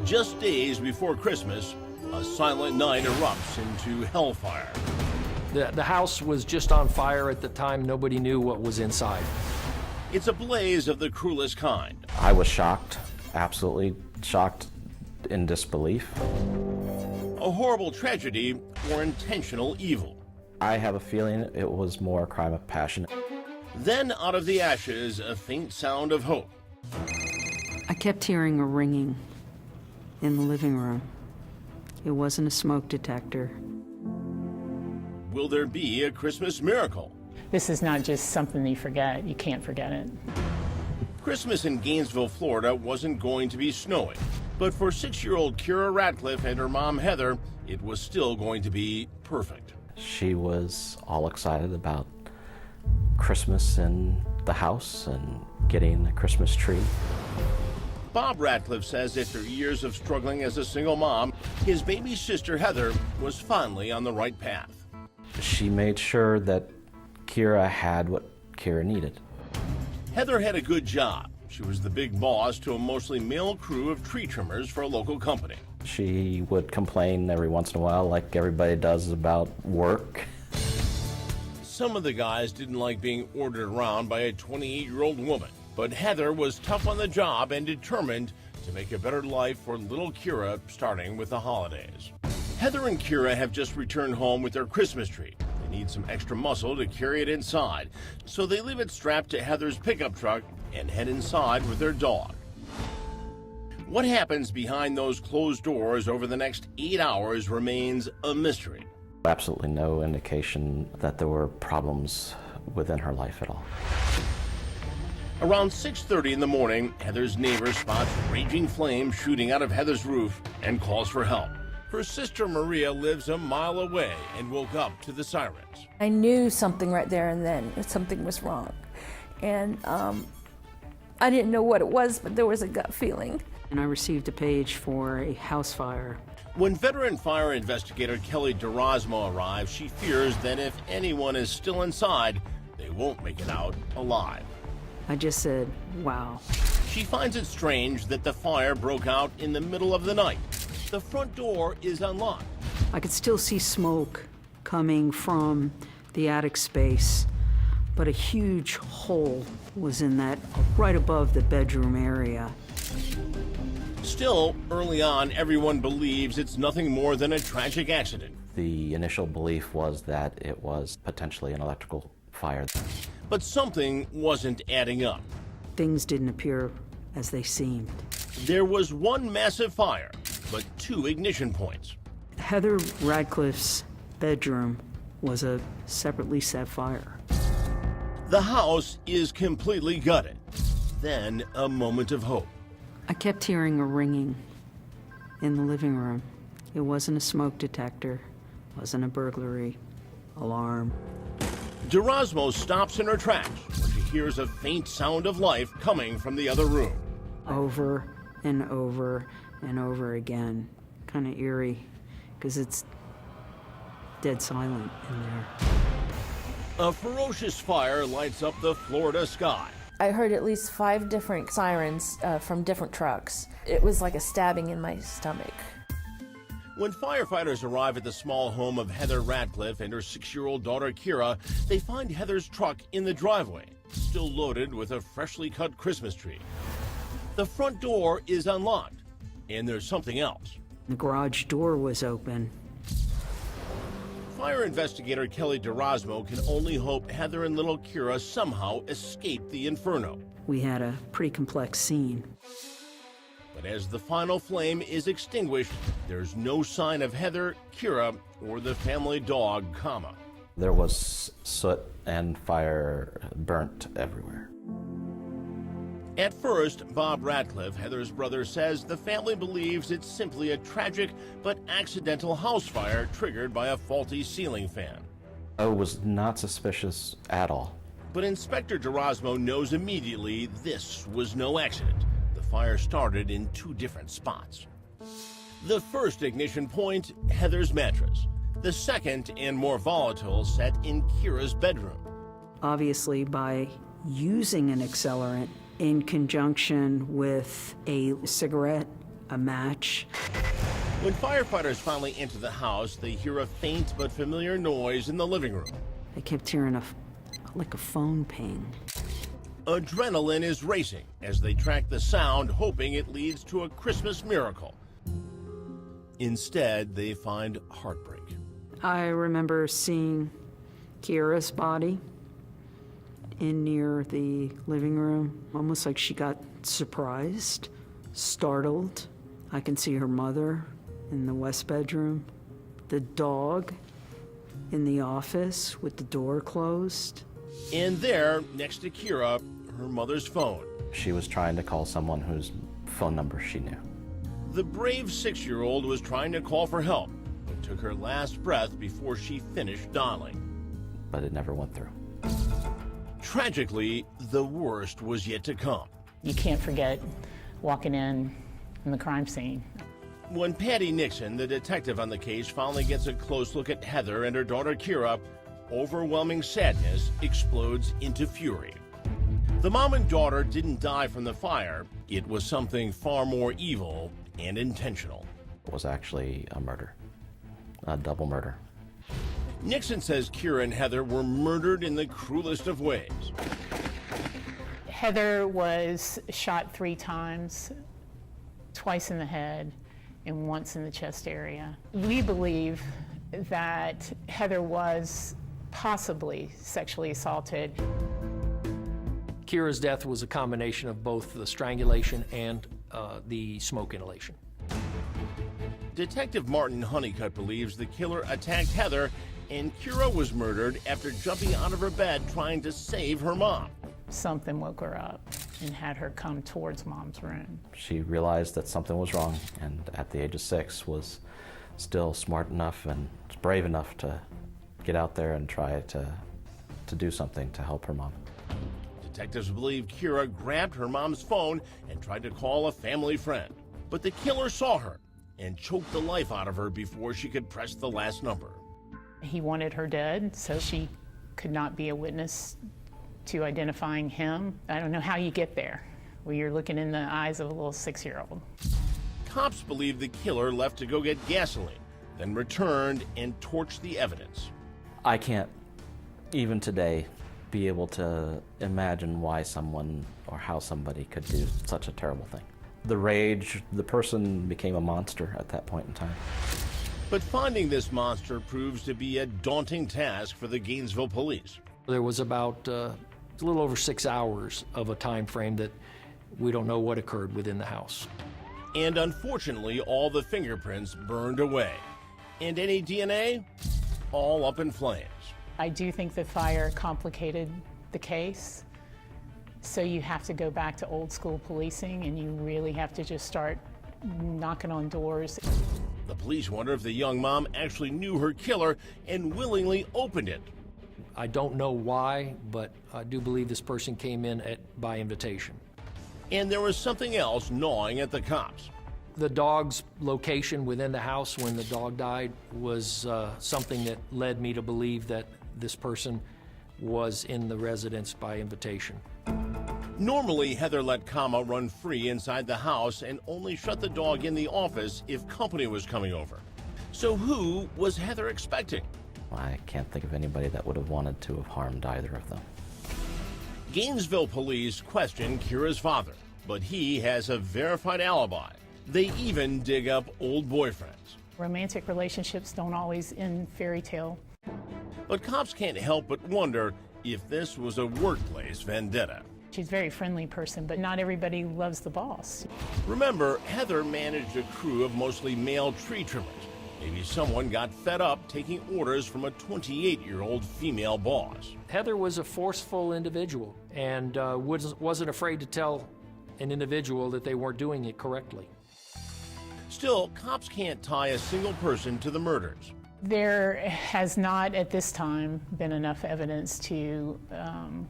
Just days before Christmas, a silent night erupts into hellfire. The house was just on fire at the time. Nobody knew what was inside. It's a blaze of the cruelest kind. I was shocked, absolutely shocked, in disbelief. A horrible tragedy or intentional evil. I have a feeling it was more a crime of passion. Then, out of the ashes, a faint sound of hope. I kept hearing a ringing in the living room. It wasn't a smoke detector. Will there be a Christmas miracle? This is not just something you forget. You can't forget it. Christmas in Gainesville, Florida wasn't going to be snowy. But for 6-year-old Heather Radcliffe and her mom, Heather, it was still going to be perfect. She was all excited about Christmas in the house and getting a Christmas tree. Bob Radcliffe says after years of struggling as a single mom, his baby sister Heather was finally on the right path. She made sure that Kira had what Kira needed. Heather had a good job. She was the big boss to a mostly male crew of tree trimmers for a local company. She would complain every once in a while, like everybody does, about work. Some of the guys didn't like being ordered around by a 28-year-old woman, but Heather was tough on the job and determined to make a better life for little Kira, starting with the holidays. Heather and Kira have just returned home with their Christmas tree. They need some extra muscle to carry it inside, so they leave it strapped to Heather's pickup truck and head inside with their dog. What happens behind those closed doors over the next 8 hours remains a mystery. Absolutely no indication that there were problems within her life at all. Around 6:30 in the morning, Heather's neighbor spots raging flames shooting out of Heather's roof and calls for help. Her sister Maria lives a mile away and woke up to the sirens. I knew something right there and then, that something was wrong. And I didn't know what it was, but there was a gut feeling. And I received a page for a house fire. When veteran fire investigator Kelly DeRosmo arrives, she fears that if anyone is still inside, they won't make it out alive. I just said, wow. She finds it strange that the fire broke out in the middle of the night. The front door is unlocked. I could still see smoke coming from the attic space, but a huge hole was in that right above the bedroom area. Still, early on, everyone believes it's nothing more than a tragic accident. The initial belief was that it was potentially an electrical fire. But something wasn't adding up. Things didn't appear as they seemed. There was one massive fire, but 2 ignition points. Heather Radcliffe's bedroom was a separately set fire. The house is completely gutted. Then a moment of hope. I kept hearing a ringing in the living room. It wasn't a smoke detector, wasn't a burglary alarm. DeRosmo stops in her tracks when she hears a faint sound of life coming from the other room. Over and over and over again. Kind of eerie, because it's dead silent in there. A ferocious fire lights up the Florida sky. I heard at least 5 different sirens from different trucks. It was like a stabbing in my stomach. When firefighters arrive at the small home of Heather Radcliffe and her 6-year-old daughter Kira, they find Heather's truck in the driveway, still loaded with a freshly cut Christmas tree. The front door is unlocked, and there's something else. The garage door was open. Fire investigator Kelly DeRosmo can only hope Heather and little Kira somehow escaped the inferno. We had a pretty complex scene. But as the final flame is extinguished, there's no sign of Heather, Kira, or the family dog, Kama. There was soot and fire burnt everywhere. At first, Bob Radcliffe, Heather's brother, says the family believes it's simply a tragic but accidental house fire triggered by a faulty ceiling fan. I was not suspicious at all. But Inspector DeRosmo knows immediately this was no accident. The fire started in 2 different spots. The first ignition point, Heather's mattress. The second and more volatile set in Kira's bedroom. Obviously, by using an accelerant in conjunction with a cigarette a match. When firefighters finally enter the house, they hear a faint but familiar noise in the living room. I kept hearing like a phone ping. Adrenaline is racing as they track the sound, hoping it leads to a Christmas miracle. Instead, they find heartbreak. I remember seeing Kira's body in near the living room, almost like she got surprised, startled. I can see her mother in the west bedroom, the dog in the office with the door closed. And there, next to Kira, her mother's phone. She was trying to call someone whose phone number she knew. The brave 6-year-old was trying to call for help, but took her last breath before she finished dialing. But it never went through. Tragically, the worst was yet to come. You can't forget walking in the crime scene. When Patty Nixon, the detective on the case, finally gets a close look at Heather and her daughter Kira, overwhelming sadness explodes into fury. The mom and daughter didn't die from the fire. It was something far more evil and intentional. It was actually a murder, a double murder. Nixon says Kira and Heather were murdered in the cruelest of ways. Heather was shot 3 times, twice in the head and once in the chest area. We believe that Heather was possibly sexually assaulted. Kira's death was a combination of both the strangulation and the smoke inhalation. Detective Martin Honeycutt believes the killer attacked Heather and Kira was murdered after jumping out of her bed trying to save her mom. Something woke her up and had her come towards Mom's room. She realized that something was wrong, and at the age of 6 was still smart enough and brave enough to get out there and try to do something to help her mom. Detectives believe Kira grabbed her mom's phone and tried to call a family friend. But the killer saw her and choked the life out of her before she could press the last number. He wanted her dead, so she could not be a witness to identifying him. I don't know how you get there, where you're looking in the eyes of a little 6-year-old. Cops believe the killer left to go get gasoline, then returned and torched the evidence. I can't, even today, be able to imagine why someone or how somebody could do such a terrible thing. The rage, the person became a monster at that point in time. But finding this monster proves to be a daunting task for the Gainesville police. There was about a little over 6 hours of a time frame that we don't know what occurred within the house. And unfortunately, all the fingerprints burned away. And any DNA? All up in flames. I do think the fire complicated the case, so you have to go back to old school policing and you really have to just start knocking on doors. The police wonder if the young mom actually knew her killer and willingly opened it. I don't know why, but I do believe this person came in by invitation. And there was something else gnawing at the cops. The dog's location within the house when the dog died was something that led me to believe that this person was in the residence by invitation. Normally, Heather let Kama run free inside the house and only shut the dog in the office if company was coming over. So who was Heather expecting? I can't think of anybody that would have wanted to have harmed either of them. Gainesville police question Kira's father, but he has a verified alibi. They even dig up old boyfriends. Romantic relationships don't always end fairy tale. But cops can't help but wonder if this was a workplace vendetta. She's a very friendly person, but not everybody loves the boss. Remember, Heather managed a crew of mostly male tree trimmers. Maybe someone got fed up taking orders from a 28-year-old female boss. Heather was a forceful individual and wasn't afraid to tell an individual that they weren't doing it correctly. Still, cops can't tie a single person to the murders. There has not, at this time, been enough evidence to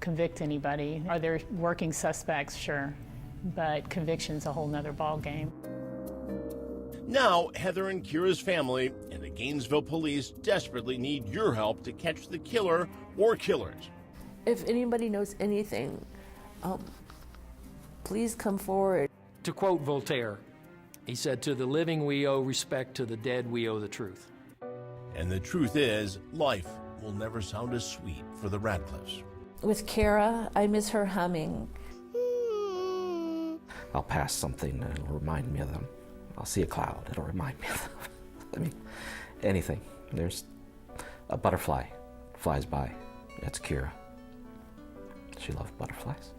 convict anybody. Are there working suspects? Sure, but conviction's a whole nother ballgame. Now, Heather and Kira's family and the Gainesville police desperately need your help to catch the killer or killers. If anybody knows anything, please come forward. To quote Voltaire, He said, "To the living we owe respect, to the dead we owe the truth." And the truth is, life will never sound as sweet for the Radcliffes. With Kara, I miss her humming. I'll pass something and it'll remind me of them. I'll see a cloud, it'll remind me of them. I mean, anything. There's a butterfly flies by. That's Kira. She loved butterflies.